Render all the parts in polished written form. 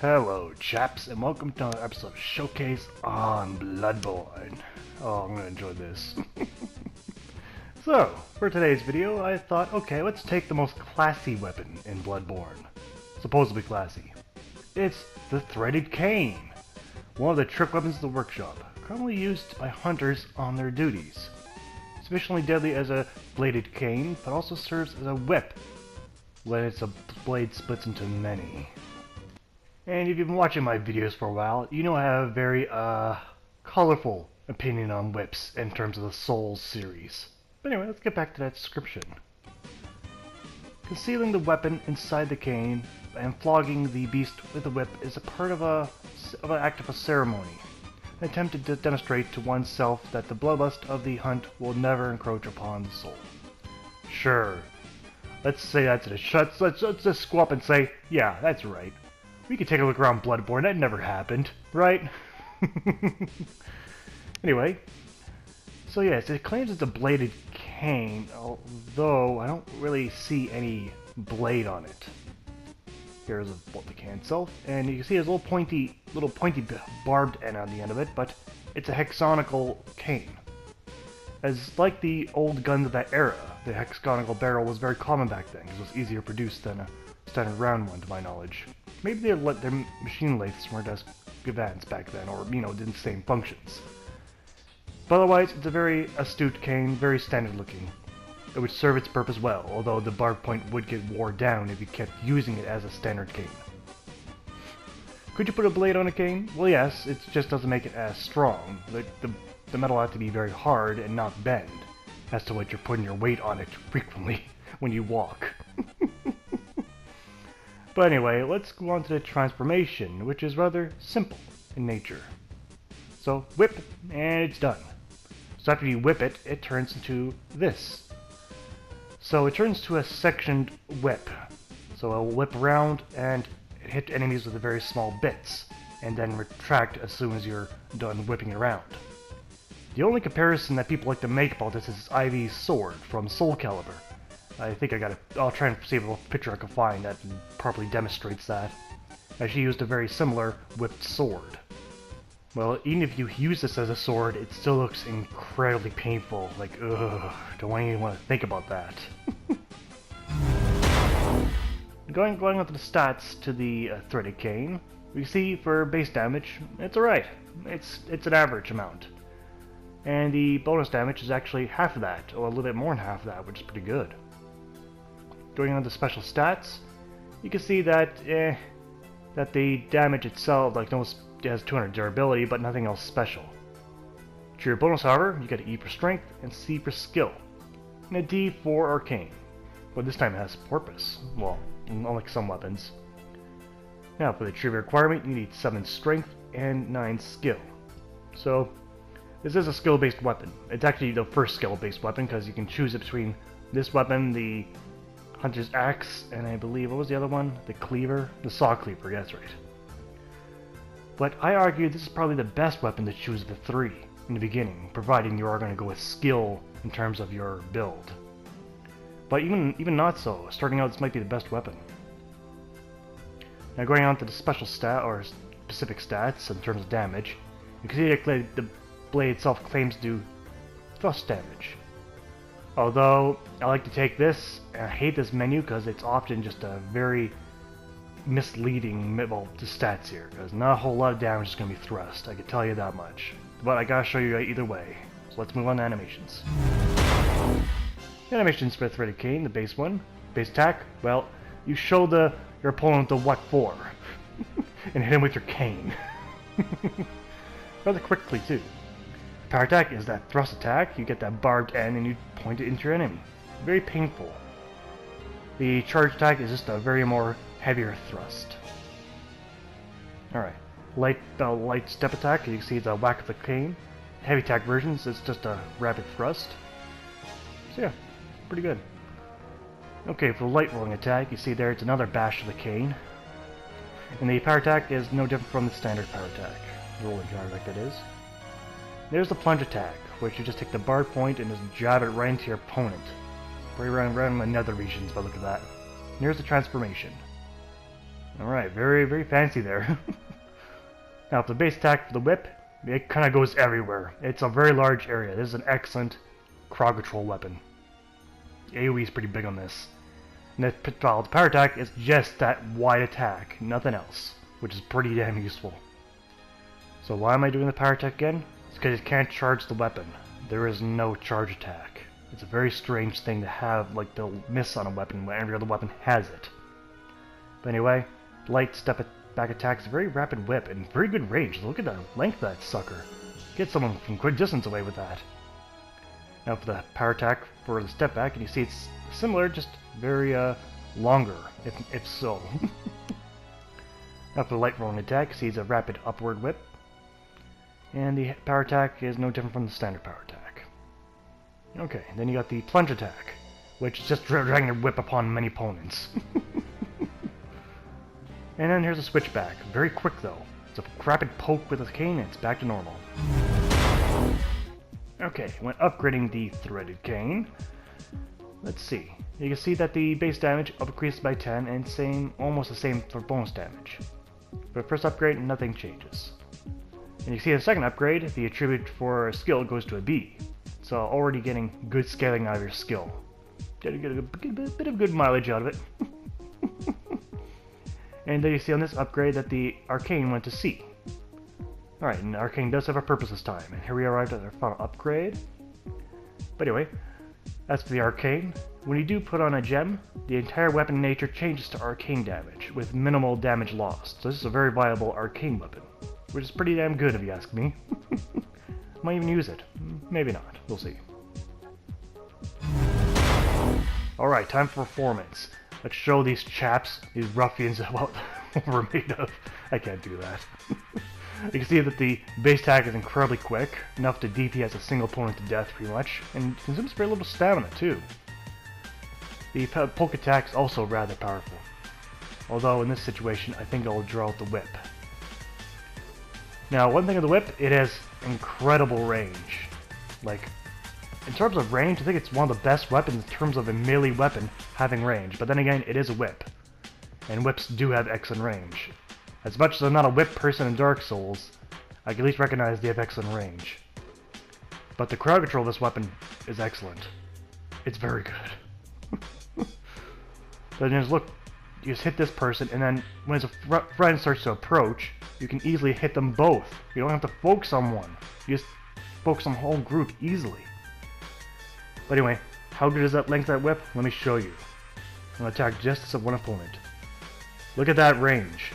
Hello chaps, and welcome to another episode of Showcase on Bloodborne. Oh, I'm gonna enjoy this. So, for today's video, I thought, okay, let's take the most classy weapon in Bloodborne. Supposedly classy. It's the Threaded Cane, one of the trick weapons of the workshop, commonly used by hunters on their duties. Sufficiently deadly as a bladed cane, but also serves as a whip when its blade splits into many. And if you've been watching my videos for a while, you know I have a very, colorful opinion on whips in terms of the Souls series. But anyway, let's get back to that description. Concealing the weapon inside the cane and flogging the beast with the whip is a part of an act of a ceremony, an attempt to demonstrate to oneself that the bloodlust of the hunt will never encroach upon the soul. Sure, let's say that to the shuts. Let's just go up and say, yeah, that's right. We could take a look around Bloodborne, that never happened, right? Anyway, so yes, it claims it's a bladed cane, although I don't really see any blade on it. Here's the cane itself, and you can see there's a little pointy barbed end on the end of it, but it's a hexagonal cane. As like the old guns of that era, the hexagonal barrel was very common back then, because it was easier to produce than a standard round one, to my knowledge. Maybe their machine lathes weren't as advanced back then, or, you know, did the same functions. But otherwise, it's a very astute cane, very standard looking. It would serve its purpose well, although the barb point would get wore down if you kept using it as a standard cane. Could you put a blade on a cane? Well, yes, it just doesn't make it as strong. The metal has to be very hard and not bend, as to what you're putting your weight on it frequently when you walk. But anyway, let's go on to the transformation, which is rather simple in nature. So, whip, and it's done. So after you whip it, it turns into this. So it turns to a sectioned whip. So it'll whip around and hit enemies with the very small bits, and then retract as soon as you're done whipping it around. The only comparison that people like to make about this is Ivy's sword from Soul Calibur. I think I'll try and see if a picture I can find that properly demonstrates that. As she used a very similar whipped sword. Well, even if you use this as a sword, it still looks incredibly painful. Like, ugh, don't even want to think about that. Going on to the stats to the Threaded Cane, we see for base damage, it's alright. It's an average amount. And the bonus damage is actually half of that, or a little bit more than half of that, which is pretty good. Going on to special stats, you can see that that the damage itself, like, it has 200 durability, but nothing else special. To your bonus, however, you get an E for strength and C for skill, and a D for arcane. But this time it has purpose. Well, unlike some weapons. Now for the trivia requirement, you need 7 strength and 9 skill. So this is a skill-based weapon. It's actually the first skill-based weapon because you can choose it between this weapon, the Hunter's Axe, and I believe, what was the other one? The Cleaver? The Saw Cleaver, that's right. But I argue this is probably the best weapon to choose of the 3 in the beginning, providing you are going to go with skill in terms of your build. But even not so, starting out this might be the best weapon. Now going on to the special stat, or specific stats in terms of damage, you can see that the blade itself claims to do thrust damage. Although, I like to take this, and I hate this menu because it's often just a very misleading, well, the stats here, because not a whole lot of damage is going to be thrust, I can tell you that much. But I gotta show you either way, so let's move on to animations. The animations for the Threaded Cane, the base one, base attack, well, you show your opponent the what for, and hit him with your cane. Rather quickly too. Power attack is that thrust attack, you get that barbed end and you point it into your enemy. Very painful. The charge attack is just a very more heavier thrust. Alright, light step attack, you can see the whack of the cane. Heavy attack versions, it's just a rapid thrust. So yeah, pretty good. Okay, for the light rolling attack, you see there it's another bash of the cane. And the power attack is no different from the standard power attack. Rolling power attack, that is. There's the plunge attack, which you just take the bar point and just jab it right into your opponent. Right around the nether regions by the look of that. And here's the transformation. Alright, very, very fancy there. Now, for the base attack for the whip, it kind of goes everywhere. It's a very large area. This is an excellent crowd control weapon. AoE is pretty big on this. And the power attack is just that wide attack, nothing else, which is pretty damn useful. So why am I doing the power attack again? It's because it can't charge the weapon. There is no charge attack. It's a very strange thing to have, like, they'll miss on a weapon when every other weapon has it. But anyway, light step back attack is a very rapid whip and very good range. Look at the length of that sucker. Get someone from quick distance away with that. Now for the power attack for the step back, and you see it's similar, just very longer, if so. Now for the light rolling attack, you see it's a rapid upward whip. And the power attack is no different from the standard power attack. Okay, then you got the plunge attack, which is just dragging a whip upon many opponents. And then here's a switchback. Very quick though. It's a rapid poke with a cane and it's back to normal. Okay, when upgrading the Threaded Cane, let's see. You can see that the base damage increases by 10 and almost the same for bonus damage. For the first upgrade, nothing changes. And you see the second upgrade, the attribute for a skill goes to a B. So already getting good scaling out of your skill. Get a bit of good mileage out of it. And then you see on this upgrade that the Arcane went to C. Alright, and Arcane does have a purpose this time, and here we arrived at our final upgrade. But anyway, as for the Arcane, when you do put on a gem, the entire weapon nature changes to Arcane damage, with minimal damage lost. So this is a very viable Arcane weapon, which is pretty damn good if you ask me. Might even use it. Maybe not. We'll see. Alright, time for performance. Let's show these chaps, these ruffians, what we're made of. I can't do that. You can see that the base attack is incredibly quick, enough to DPS a single opponent to death pretty much, and consumes very little stamina too. The poke attack is also rather powerful, although in this situation I think I'll draw out the whip. Now one thing of the whip, it has incredible range. Like, in terms of range, I think it's one of the best weapons in terms of a melee weapon having range, but then again, it is a whip, and whips do have excellent range. As much as I'm not a whip person in Dark Souls, I can at least recognize they have excellent range. But the crowd control of this weapon is excellent. It's very good. So just look, you just hit this person, and then when his friend starts to approach, you can easily hit them both. You don't have to focus on one. You just focus on the whole group easily. But anyway, how good is that length of that whip? Let me show you. I'm going to attack just as one opponent. Look at that range.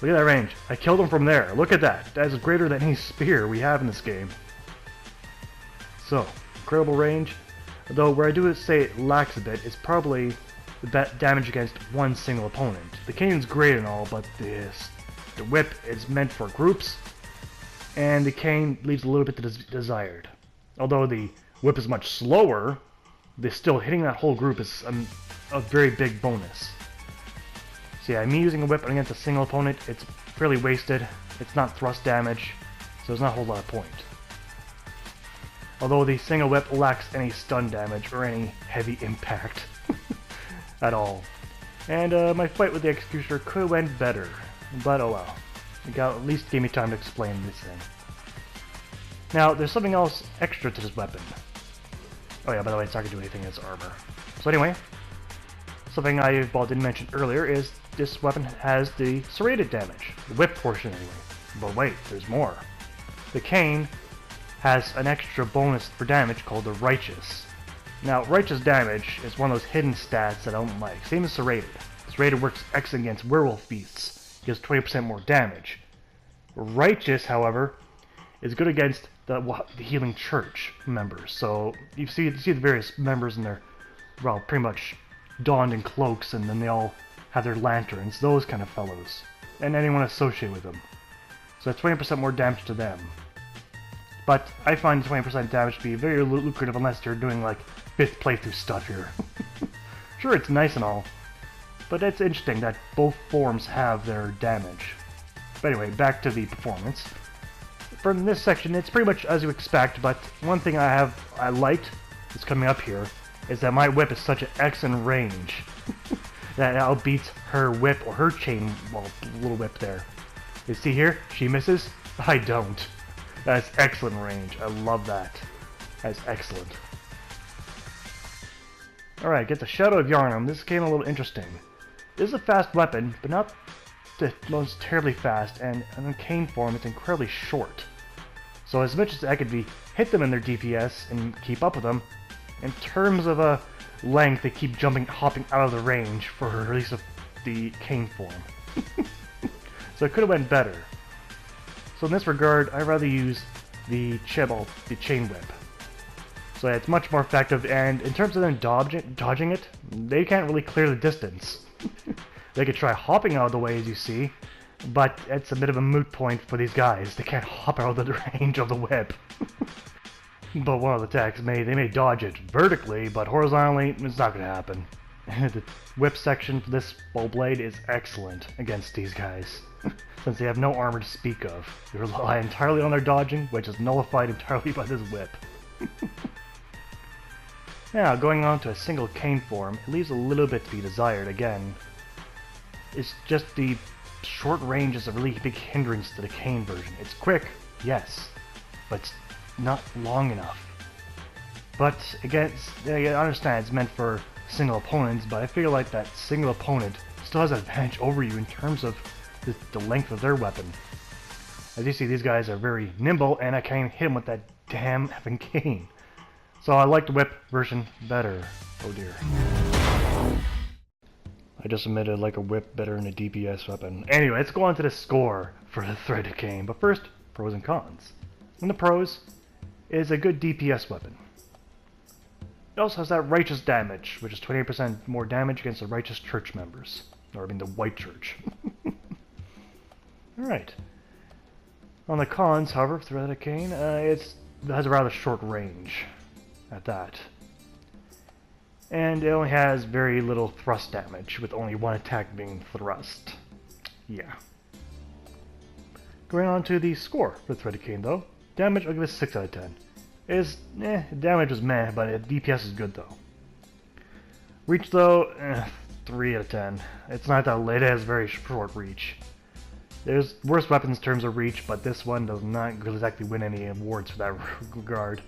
Look at that range. I killed him from there. Look at that. That is greater than any spear we have in this game. So, incredible range. Though where I do say it lacks a bit is probably the damage against one single opponent. The cane's great and all, but the whip is meant for groups, and the cane leaves a little bit to desired. Although the whip is much slower, still hitting that whole group is a very big bonus. So yeah, me using a whip against a single opponent, it's fairly wasted. It's not thrust damage, so there's not a whole lot of point. Although the single whip lacks any stun damage or any heavy impact at all. And my fight with the Executioner could have went better, but oh well. It at least gave me time to explain this thing. Now, there's something else extra to this weapon. Oh yeah, by the way, it's not going to do anything against armor. So anyway, something I didn't mention earlier is this weapon has the serrated damage, the whip portion anyway. But wait, there's more. The cane has an extra bonus for damage called the Righteous. Now, Righteous damage is one of those hidden stats that I don't like. Same as serrated. Serrated works excellent against werewolf beasts, gives 20% more damage. Righteous, however, is good against the Healing Church members. So you see the various members in their, well, pretty much donned in cloaks, and then they all have their lanterns, those kind of fellows, and anyone associated with them. So that's 20% more damage to them. But I find 20% damage to be very lucrative unless you're doing like 5th playthrough stuff here. Sure, it's nice and all, but it's interesting that both forms have their damage. But anyway, back to the performance. From this section, it's pretty much as you expect, but one thing I liked, is coming up here, is that my whip is such an excellent range. that outbeats her whip or her chain, well, little whip there. You see here? She misses? I don't. That's excellent range. I love that. That's excellent. Alright, get the Shadow of Yharnam. This became a little interesting. This is a fast weapon, but not the most terribly fast, and in cane form it's incredibly short. So as much as I could hit them in their DPS and keep up with them, in terms of length, they keep hopping out of the range for release of the cane form. So it could have went better. So in this regard, I'd rather use the chain whip. So yeah, it's much more effective, and in terms of them dodging it, they can't really clear the distance. They could try hopping out of the way, as you see, but it's a bit of a moot point for these guys. They can't hop out of the range of the whip. But one of the attacks, they may dodge it vertically, but horizontally, it's not going to happen. The whip section for this bow blade is excellent against these guys, since they have no armor to speak of. They rely entirely on their dodging, which is nullified entirely by this whip. Now, going on to a single cane form, it leaves a little bit to be desired again. It's just the short range is a really big hindrance to the cane version. It's quick, yes, but it's not long enough. But again, I understand it's meant for single opponents, but I feel like that single opponent still has an advantage over you in terms of the length of their weapon. As you see, these guys are very nimble, and I can't even hit them with that damn effing cane. So I like the whip version better. Oh dear. I just admitted I like a whip better than a DPS weapon. Anyway, let's go on to the score for the Threaded Cane. But first, pros and cons. In the pros, it is a good DPS weapon. It also has that righteous damage, which is 28% more damage against the righteous church members. Or I mean the white church. Alright. On the cons, however, for Threaded Cane, it has a rather short range at that. And it only has very little thrust damage, with only one attack being thrust. Yeah. Going on to the score for Threaded Cane, though. Damage, I'll give it a 6 out of 10. Damage is meh, but DPS is good, though. Reach, though, 3 out of 10. It's not that late, it has very short reach. There's worse weapons in terms of reach, but this one does not exactly win any awards for that regard.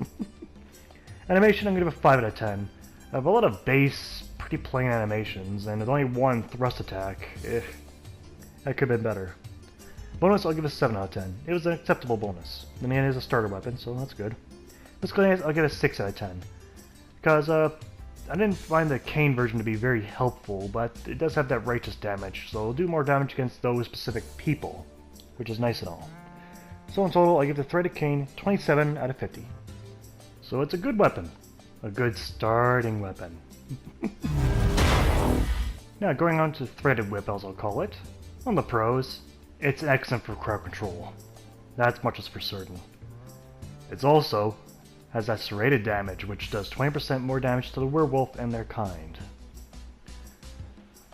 Animation, I'm going to give it a 5 out of 10. I have a lot of base, pretty plain animations, and there's only one thrust attack. That could have been better. Bonus, I'll give it a 7 out of 10. It was an acceptable bonus. Then again, it is a starter weapon, so that's good. Miscellaneous, I'll give it a 6 out of 10. Because, I didn't find the cane version to be very helpful, but it does have that righteous damage, so it'll do more damage against those specific people, which is nice and all. So in total, I give the Threaded Cane 27 out of 50. So it's a good weapon. A good starting weapon. Now, going on to Threaded Whip, as I'll call it. On the pros, it's excellent for crowd control. That's much is for certain. It also has that serrated damage, which does 20% more damage to the werewolf and their kind.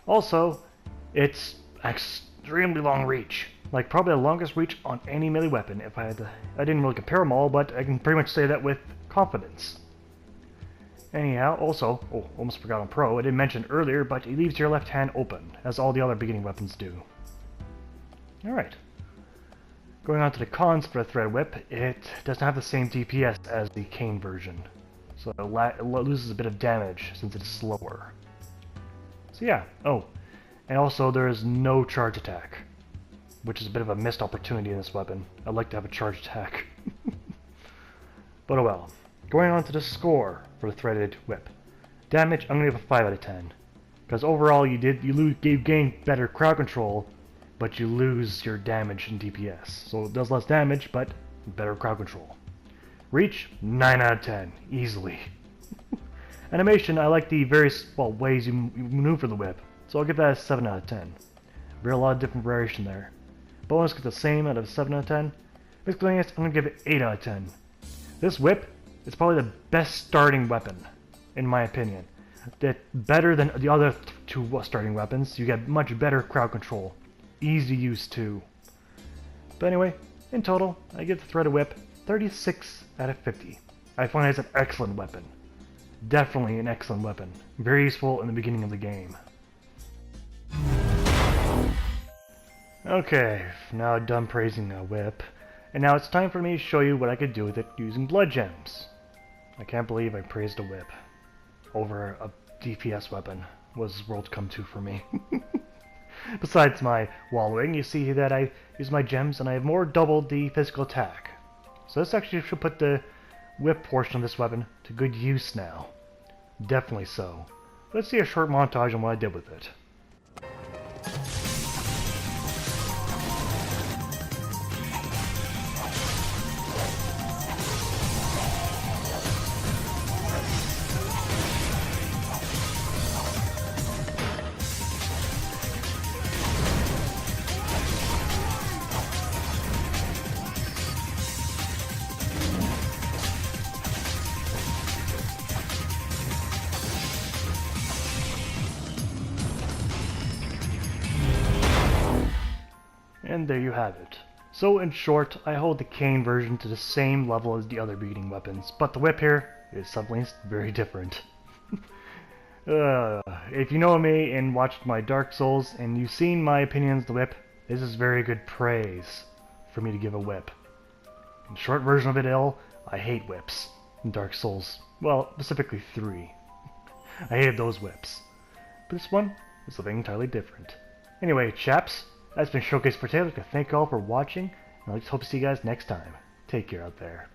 Also, it's extremely long reach. Like, probably the longest reach on any melee weapon. If I didn't really compare them all, but I can pretty much say that with confidence. Anyhow, also, almost forgot on Pro, I didn't mention earlier, but it leaves your left hand open, as all the other beginning weapons do. Alright. Going on to the cons for the Thread Whip, it doesn't have the same DPS as the cane version. So it loses a bit of damage, since it's slower. So yeah, and also there is no charge attack, which is a bit of a missed opportunity in this weapon. I'd like to have a charge attack. But oh well. Going on to the score for the Threaded Whip. Damage, I'm going to give a 5 out of 10. Because overall you gain better crowd control, but you lose your damage in DPS. So it does less damage, but better crowd control. Reach, 9 out of 10. Easily. Animation, I like the various ways you maneuver the whip. So I'll give that a 7 out of 10. Very a lot of different variation there. Bonus gets the same out of 7 out of 10. Miscellaneous, I'm going to give it 8 out of 10. This whip is probably the best starting weapon, in my opinion. Better than the other two starting weapons. You get much better crowd control. Easy to use too. But anyway, in total, I give the Threaded Whip 36 out of 50. I find it's an excellent weapon. Definitely an excellent weapon. Very useful in the beginning of the game. Okay, now done praising a whip, and now it's time for me to show you what I could do with it using blood gems. I can't believe I praised a whip over a DPS weapon. What does this world come to for me? Besides my wallowing, you see that I use my gems and I have more doubled the physical attack. So this actually should put the whip portion of this weapon to good use now. Definitely so. Let's see a short montage on what I did with it. And there you have it. So in short, I hold the cane version to the same level as the other beating weapons, but the whip here is something very different. If you know me and watched my Dark Souls and you've seen my opinions of the whip, this is very good praise for me to give a whip. In short version of it all, I hate whips in Dark Souls. Well, specifically 3. I hated those whips. But this one is something entirely different. Anyway, chaps, that's been Showcase for today. I'd like to thank you all for watching, and I hope to see you guys next time. Take care out there.